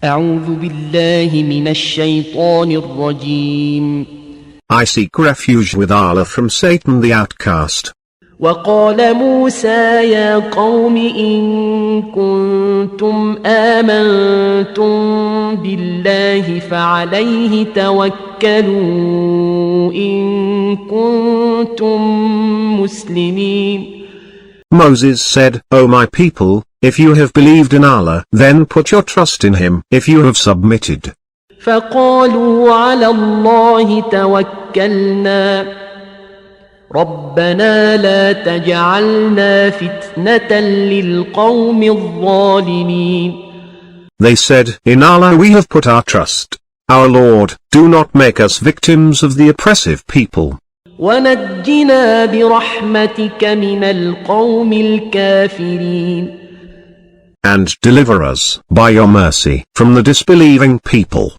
أعوذ بالله من الشيطان الرجيم. I seek refuge with Allah from Satan the outcast. وقال موسى يا قوم إن كنتم آمنتم بالله فعليه توكلوا إن كنتم مسلمين. Moses said, O my people, if you have believed in Allah, then put your trust in Him, if you have submitted. فقالوا على الله توكلنا ربنا لا تجعلنا فتنة للقوم الظالمين. They said, In Allah we have put our trust. Our Lord, do not make us victims of the oppressive people. ونجنا برحمتك من القوم الكافرين. And deliver us, by your mercy, from the disbelieving people.